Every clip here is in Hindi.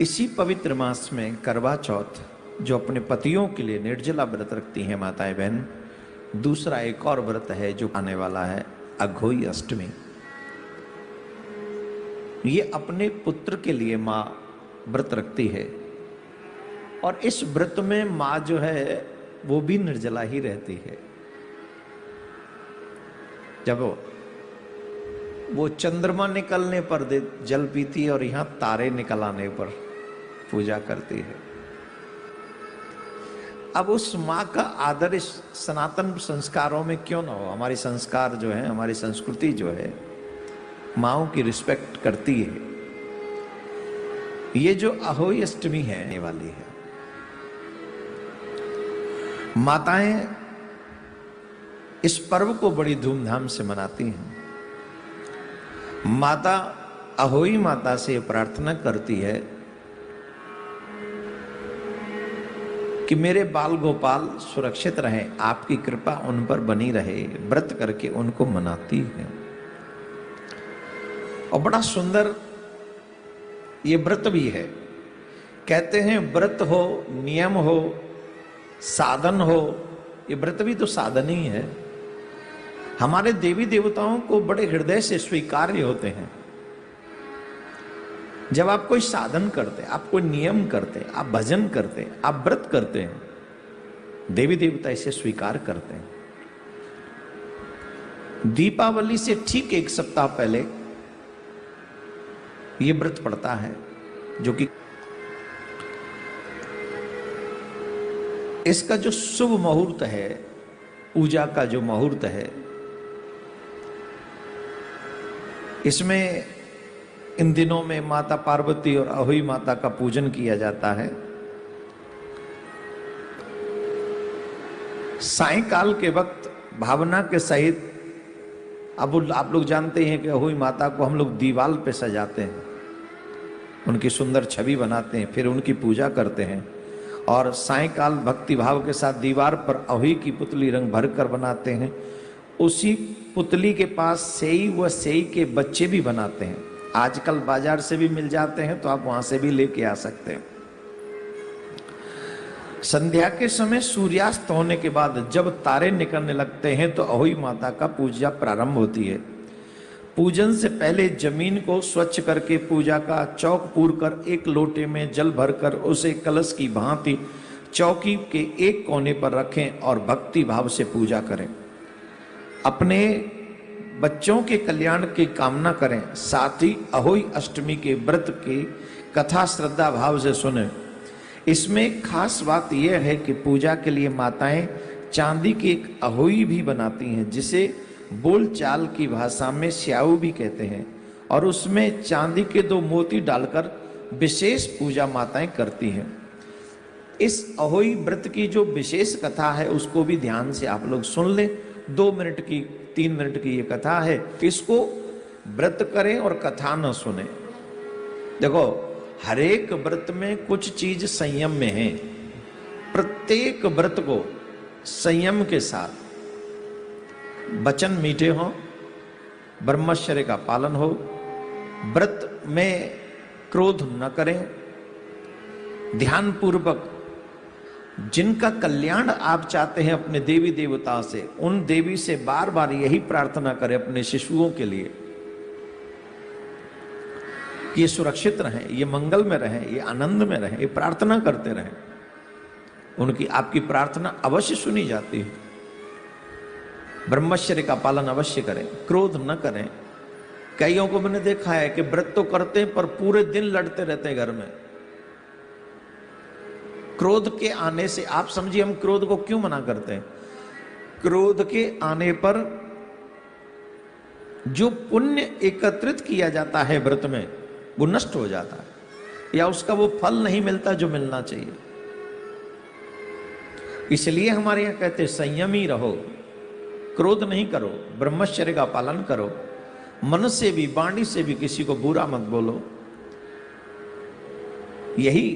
इसी पवित्र मास में करवा चौथ जो अपने पतियों के लिए निर्जला व्रत रखती हैं माताएं बहन, दूसरा एक और व्रत है जो आने वाला है अघोई अष्टमी। ये अपने पुत्र के लिए माँ व्रत रखती है और इस व्रत में माँ जो है वो भी निर्जला ही रहती है। जब वो चंद्रमा निकलने पर जल पीती है और यहाँ तारे निकल आने पर पूजा करती है। अब उस माँ का आदर इस सनातन संस्कारों में क्यों ना हो? हमारी संस्कार जो है, हमारी संस्कृति जो है, माँओं की रिस्पेक्ट करती है। ये जो अहोई अष्टमी है आने वाली है, माताएं इस पर्व को बड़ी धूमधाम से मनाती हैं। माता अहोई माता से प्रार्थना करती है कि मेरे बाल गोपाल सुरक्षित रहें, आपकी कृपा उन पर बनी रहे। व्रत करके उनको मनाती है और बड़ा सुंदर ये व्रत भी है। कहते हैं व्रत हो, नियम हो, साधन हो, ये व्रत भी तो साधन ही है। हमारे देवी देवताओं को बड़े हृदय से स्वीकार्य होते हैं। जब आप कोई साधन करते, आप कोई नियम करते, आप भजन करते, आप व्रत करते हैं, देवी देवता इसे स्वीकार करते हैं। दीपावली से ठीक एक सप्ताह पहले यह व्रत पड़ता है, जो कि इसका जो शुभ मुहूर्त है, पूजा का जो मुहूर्त है, इसमें इन दिनों में माता पार्वती और अहोई माता का पूजन किया जाता है। सायंकाल के वक्त भावना के सहित, अब आप लोग जानते हैं कि अहोई माता को हम लोग दीवाल पे सजाते हैं, उनकी सुंदर छवि बनाते हैं, फिर उनकी पूजा करते हैं और सायंकाल भक्ति भाव के साथ दीवार पर अहोई की पुतली रंग भर कर बनाते हैं। उसी पुतली के पास सेई व सेई के बच्चे भी बनाते हैं। आजकल बाजार से भी मिल जाते हैं, तो आप वहां से भी लेके आ सकते हैं। संध्या के समय सूर्यास्त होने के बाद जब तारे निकलने लगते हैं तो अहोई माता का पूजा प्रारंभ होती है। पूजन से पहले जमीन को स्वच्छ करके पूजा का चौक पूर कर एक लोटे में जल भरकर उसे कलश की भांति चौकी के एक कोने पर रखें और भक्ति भाव से पूजा करें। अपने बच्चों के कल्याण की कामना करें। साथ ही अहोई अष्टमी के व्रत की कथा श्रद्धा भाव से सुने। इसमें खास बात यह है कि पूजा के लिए माताएं चांदी की एक अहोई भी बनाती हैं, जिसे बोलचाल की भाषा में स्याऊ भी कहते हैं, और उसमें चांदी के 2 मोती डालकर विशेष पूजा माताएं करती हैं। इस अहोई व्रत की जो विशेष कथा है उसको भी ध्यान से आप लोग सुन लें। 2 मिनट की 3 मिनट की ये कथा है, इसको व्रत करें और कथा न सुने। देखो, हर एक व्रत में कुछ चीज संयम में है। प्रत्येक व्रत को संयम के साथ, वचन मीठे हो, ब्रह्मचर्य का पालन हो, व्रत में क्रोध न करें, ध्यान पूर्वक जिनका कल्याण आप चाहते हैं अपने देवी देवता से, उन देवी से बार बार यही प्रार्थना करें अपने शिशुओं के लिए कि ये सुरक्षित रहें, ये मंगल में रहें, ये आनंद में रहें, ये प्रार्थना करते रहें। उनकी आपकी प्रार्थना अवश्य सुनी जाती है। ब्रह्मचर्य का पालन अवश्य करें, क्रोध न करें। कईयों को मैंने देखा है कि व्रत तो करते हैं पर पूरे दिन लड़ते रहते हैं घर में। क्रोध के आने से, आप समझिए हम क्रोध को क्यों मना करते हैं? क्रोध के आने पर जो पुण्य एकत्रित किया जाता है व्रत में, वो नष्ट हो जाता है, या उसका वो फल नहीं मिलता जो मिलना चाहिए। इसलिए हमारे यहां कहते हैं संयमी रहो, क्रोध नहीं करो, ब्रह्मचर्य का पालन करो, मन से भी वाणी से भी किसी को बुरा मत बोलो। यही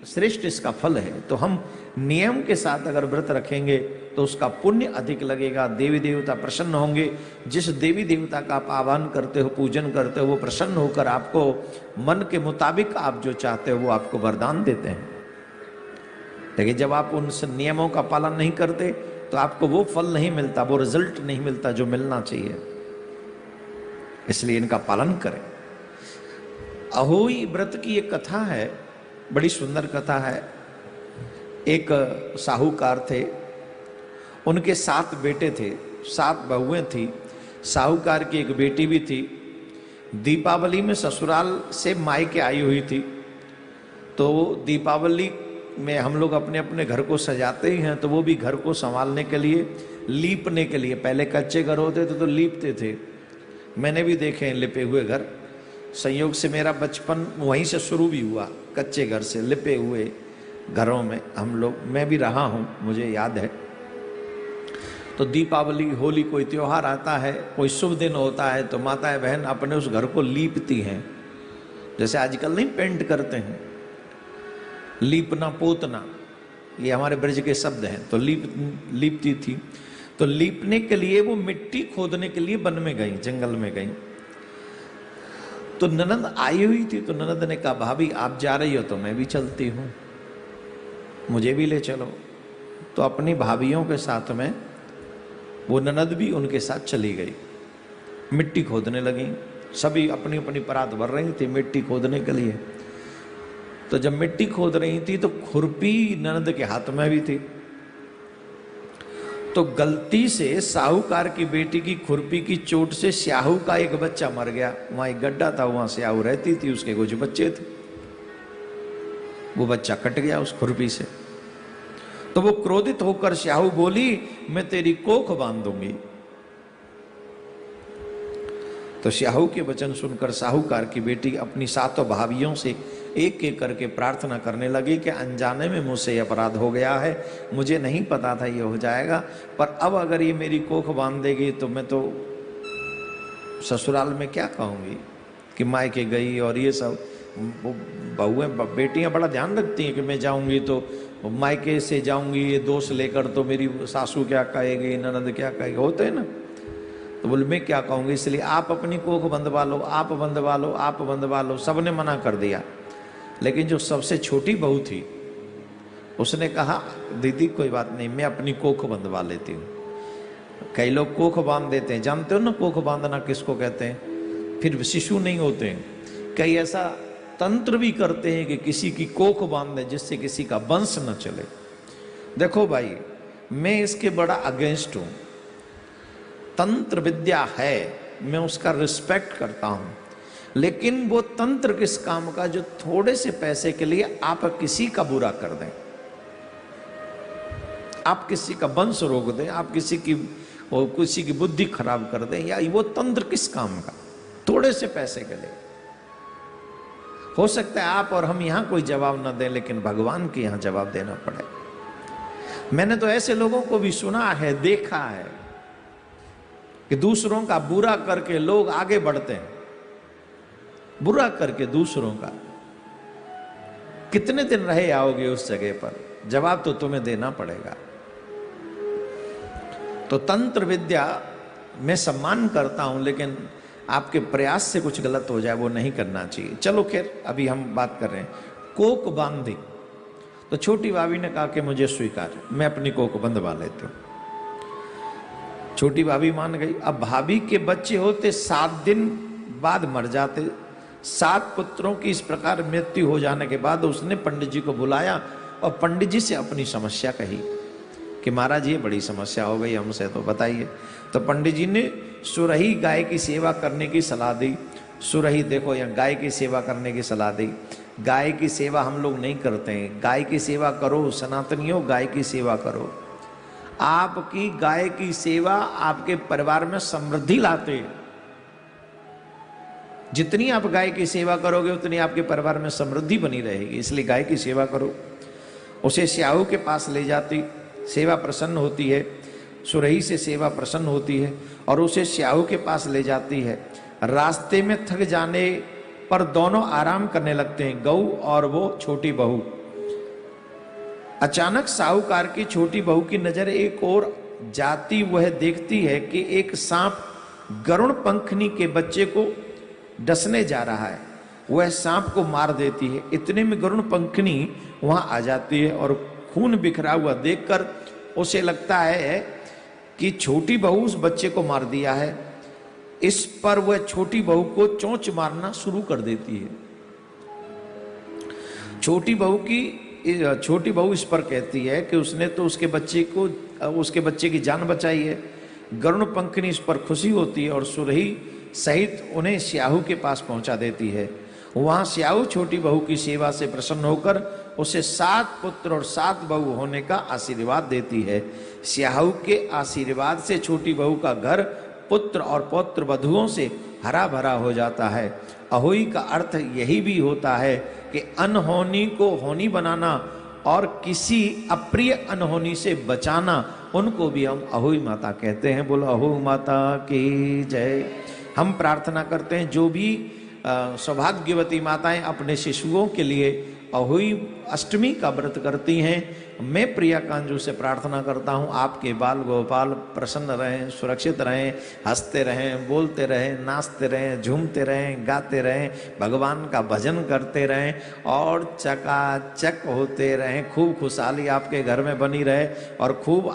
श्रेष्ठ इसका फल है। तो हम नियम के साथ अगर व्रत रखेंगे तो उसका पुण्य अधिक लगेगा, देवी देवता प्रसन्न होंगे। जिस देवी देवता का आप आह्वान करते हो, पूजन करते हो, वो प्रसन्न होकर आपको मन के मुताबिक आप जो चाहते हो वो आपको वरदान देते हैं। लेकिन जब आप उन नियमों का पालन नहीं करते तो आपको वो फल नहीं मिलता, वो रिजल्ट नहीं मिलता जो मिलना चाहिए। इसलिए इनका पालन करें। अहोई व्रत की एक कथा है, बड़ी सुंदर कथा है। एक साहूकार थे, उनके 7 बेटे थे, 7 बहुएं थी। साहूकार की एक बेटी भी थी। दीपावली में ससुराल से मायके आई हुई थी। तो दीपावली में हम लोग अपने अपने घर को सजाते ही हैं, तो वो भी घर को संभालने के लिए, लीपने के लिए, पहले कच्चे घर होते थे तो लीपते थे। मैंने भी देखे हैं लिपे हुए घर। संयोग से मेरा बचपन वहीं से शुरू भी हुआ, कच्चे घर से, लिपे हुए घरों में हम लोग, मैं भी रहा हूँ, मुझे याद है। तो दीपावली, होली, कोई त्योहार आता है, कोई शुभ दिन होता है, तो माताएं बहन अपने उस घर को लीपती हैं। जैसे आजकल नहीं पेंट करते हैं, लीपना पोतना, ये हमारे ब्रज के शब्द हैं। तो लीपती थी। तो लीपने के लिए वो मिट्टी खोदने के लिए वन में गई, जंगल में गई। तो ननद आई हुई थी। तो ननद ने कहा, भाभी आप जा रही हो तो मैं भी चलती हूं, मुझे भी ले चलो। तो अपनी भाभीियों के साथ में वो ननद भी उनके साथ चली गई। मिट्टी खोदने लगी, सभी अपनी अपनी परात भर रही थी मिट्टी खोदने के लिए। तो जब मिट्टी खोद रही थी तो खुरपी ननद के हाथ में भी थी। तो गलती से साहूकार की बेटी की खुरपी की चोट से स्याहू का एक बच्चा मर गया। वहां एक गड्ढा था, वहां स्याहू रहती थी, उसके कुछ बच्चे थे। वो बच्चा कट गया उस खुरपी से। तो वो क्रोधित होकर स्याहू बोली, मैं तेरी कोख बांध दूंगी। तो स्याहू के वचन सुनकर साहूकार की बेटी अपनी 7 भाभियों से एक एक करके प्रार्थना करने लगी कि अनजाने में मुझसे अपराध हो गया है, मुझे नहीं पता था ये हो जाएगा, पर अब अगर ये मेरी कोख बांध देगी तो मैं तो ससुराल में क्या कहूँगी कि मायके गई। और ये सब बहुएं बेटियां बड़ा ध्यान रखती हैं कि मैं जाऊंगी तो मायके से जाऊंगी ये दोष लेकर, तो मेरी सासू क्या कहेगी, ननद क्या कहेगी, होते हैं ना। तो बोले मैं क्या कहूँगी, इसलिए आप अपनी कोख बंधवा लो, आप बंधवा लो, आप बंधवा लो। सबने मना कर दिया। लेकिन जो सबसे छोटी बहू थी उसने कहा, दीदी कोई बात नहीं, मैं अपनी कोख बंधवा लेती हूँ। कई लोग कोख बांध देते हैं, जानते हो ना कोख बांधना किसको कहते हैं, फिर शिशु नहीं होते हैं। कई ऐसा तंत्र भी करते हैं कि किसी की कोख बांध दे जिससे किसी का वंश न चले। देखो भाई, मैं इसके बड़ा अगेंस्ट हूं। तंत्र विद्या है, मैं उसका रिस्पेक्ट करता हूं, लेकिन वो तंत्र किस काम का जो थोड़े से पैसे के लिए आप किसी का बुरा कर दें, आप किसी का वंश रोक दें, आप किसी की बुद्धि खराब कर दें, या वो तंत्र किस काम का, थोड़े से पैसे के लिए। हो सकता है आप और हम यहां कोई जवाब ना दें, लेकिन भगवान के यहां जवाब देना पड़े। मैंने तो ऐसे लोगों को भी सुना है, देखा है कि दूसरों का बुरा करके लोग आगे बढ़ते हैं। बुरा करके दूसरों का, कितने दिन रहे आओगे उस जगह पर, जवाब तो तुम्हें देना पड़ेगा। तो तंत्र विद्या मैं सम्मान करता हूं, लेकिन आपके प्रयास से कुछ गलत हो जाए वो नहीं करना चाहिए। चलो खैर, अभी हम बात कर रहे हैं कोक बांधी। तो छोटी भाभी ने कहा कि मुझे स्वीकार है, मैं अपनी कोक बंधवा लेती हूं। छोटी भाभी मान गई। अब भाभी के बच्चे होते 7 दिन बाद मर जाते। 7 पुत्रों की इस प्रकार मृत्यु हो जाने के बाद उसने पंडित जी को बुलाया और पंडित जी से अपनी समस्या कही कि महाराज ये बड़ी समस्या हो गई हमसे, तो बताइए। तो पंडित जी ने सुरही गाय की सेवा करने की सलाह दी। सुरही देखो, यहाँ गाय की सेवा करने की सलाह दी। गाय की सेवा हम लोग नहीं करते हैं, गाय की सेवा करो सनातनियों, गाय की सेवा करो। आपकी गाय की सेवा आपके परिवार में समृद्धि लाते हैं। जितनी आप गाय की सेवा करोगे उतनी आपके परिवार में समृद्धि बनी रहेगी, इसलिए गाय की सेवा करो। उसे स्याहू के पास ले जाती, सेवा प्रसन्न होती है, सुरही से सेवा प्रसन्न होती है और उसे स्याहू के पास ले जाती है। रास्ते में थक जाने पर दोनों आराम करने लगते हैं, गऊ और वो छोटी बहू। अचानक साहूकार की छोटी बहू की नजर एक और जाती, वह देखती है कि एक सांप गरुण पंखनी के बच्चे को डसने जा रहा है। वह सांप को मार देती है। इतने में गरुण पंखनी वहां आ जाती है और खून बिखरा हुआ देखकर उसे लगता है कि छोटी बहू उस बच्चे को मार दिया है। इस पर वह छोटी बहू को चोंच मारना शुरू कर देती है। छोटी बहू इस पर कहती है कि उसने तो उसके बच्चे की जान बचाई है। गरुण पंखनी इस पर खुशी होती है और सुरही सहित उन्हें स्याहू के पास पहुंचा देती है। वहां स्याहू छोटी बहू की सेवा से प्रसन्न होकर उसे 7 पुत्र और 7 बहू होने का आशीर्वाद देती है। स्याहू के आशीर्वाद से छोटी बहू का घर पुत्र और पौत्र वधुओं से हरा भरा हो जाता है। अहोई का अर्थ यही भी होता है कि अनहोनी को होनी बनाना और किसी अप्रिय अनहोनी से बचाना, उनको भी हम अहोई माता कहते हैं। बोलो अहोई माता की जय। हम प्रार्थना करते हैं जो भी सौभाग्यवती माताएं अपने शिशुओं के लिए अहोई अष्टमी का व्रत करती हैं, मैं प्रिया कांजू से प्रार्थना करता हूं आपके बाल गोपाल प्रसन्न रहें, सुरक्षित रहें, हंसते रहें, बोलते रहें, नाचते रहें, झूमते रहें, गाते रहें, भगवान का भजन करते रहें और चकाचक होते रहें। खूब खुशहाली आपके घर में बनी रहे और खूब